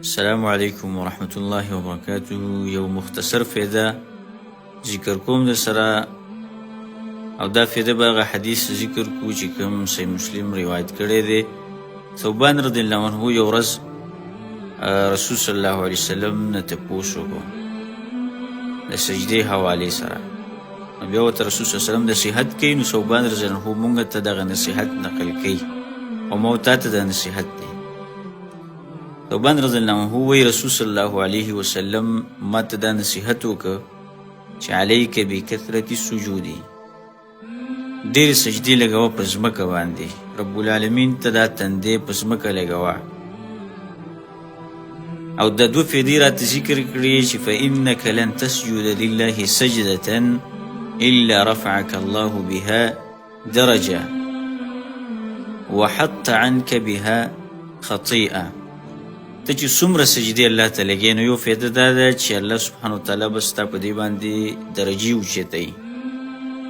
السلام علیکم ورحمت الله وبرکاته. یو مختصر فایده ذکر کوم در سره، او دا فایده به هغه حدیث ذکر کو چې کوم صحیح مسلم روایت کړی دی. ثوبان رضی الله عنه یو ورځ رسول صلی الله علیه وسلم نه تپوس وکړو د سجدې حوالې سره. نو بیا ورته رسول صلی الله علیه وسلم نصیحت کوي. نو ثوبان رضی الله عنه مونږ ته دغه نصیحت نقل کوي او ما ته د نصیحت دی. ثوبان رضی الله عنه وی رسول صلی الله علیه وسلم ما ته دا نصیحت وکړه چې علیک بکثرة السجود، ډېرې سجدې لګوه په ځمکه باندې، رب العالمین ته دا تندې په ځمکه لګوه. او دا دوه فایدې راته ذکر کړي چې فإنک لن تسجد لله سجدة إلا رفعك الله بها درجة وحط عنك بها خطيئة. ته چې څومره سجدې الله ته لګې، نو یو فایده دا ده چې الله سبحانه وتعالی به ستا په دې باندې درجې اوچتوي،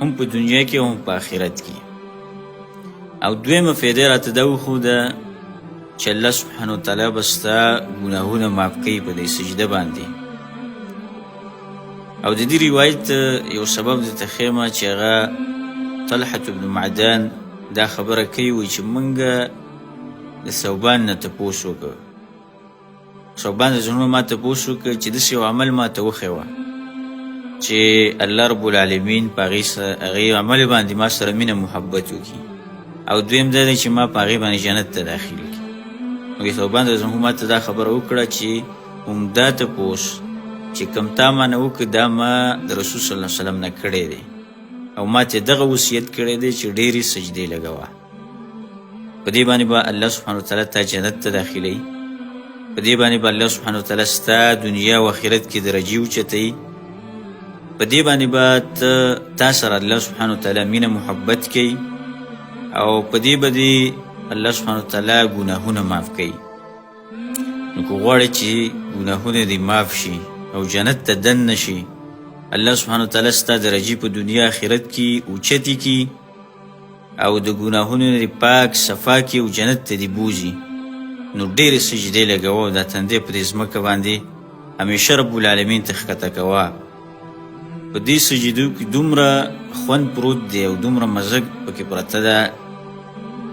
هم په دنیا کې هم په آخرت کې. او دویمه فایده راته دا وښوده چې الله سبحانه وتعالی به ستا ګناهونه معاف کوي په دې سجده باندې. او د دې روایت یو سبب درته ښیم چې هغه طلحة بن معدان دا خبره کوي، وایي چې موږ د ثوبان نه تپوس وکړو. ثوبان رضی الله عنه ما تپوس وکړ چې داسې یو عمل ما ته وښیوه چې الله رب العالمین په هغې عمل باندې ما سره مینه محبت وکړي، او دویم دا دی چې ما په هغې باندې جنت ته داخل کړي. نو ثوبان رضی الله عنه ما ته دا خبره وکړه چې عمده تپوس چې کوم تا ما نه وکړ دا ما د رسول صلی الله علیه وسلم نه کړی دی، او ما ته دغه وصیت کړی دی چې ډېرې سجدې لګوه. په دې باندې به الله سبحانه وتعالی تا جنت ته داخلوي، په دې باندې به الله سبحانه وتعالی ستا دنیا او آخرت کې درجې اوچتوي، په دې باندې به تا سره الله سبحانه وتعالی مینه محبت کوي، او په دې به الله سبحانه وتعالی ګناهونه معاف کوي. نو که غواړې چې ګناهونه دې معاف شي او جنت ته دننه شي، الله سبحانه وتعالی ستا درجې په دنیا آخرت کې اوچتې کړي، او د ګناهونو دې پاک صفا کړي او جنت ته دې بوځي، نو ډېرې سجدې لګوه او دا تندې په دې ځمکه باندې همیشه رب العالمین ته ښکته کوه. په دې سجدو کې دومره خوند پروت دی او دومره مزه پکې پرته ده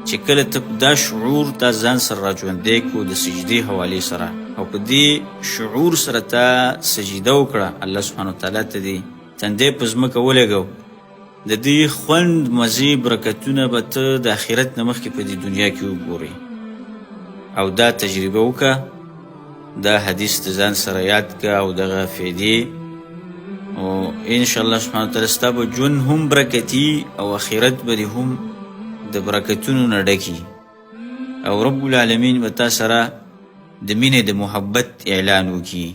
چې کله ته دا شعور تا ځان سره راژوندی کړو د سجدې حوالې سره، او په دې شعور سره تا سجده وکړه الله سبحانه وتعالی ته دې تندې په ځمکه ولګو، د دې خوند مزې برکتونه به ته د آخرت نه مخکې په دې دنیا کې وګورې. او دا تجربه وکړه، دا حدیث د ځان سره یاد کړه او دغه فایدې، او انشاءالله سبحانه وتعالی ستا به ژوند هم برکتي او آخرت به دې هم د برکتونو نه ډکي، او رب العالمین به تا سره د مینې د محبت اعلان وکړي.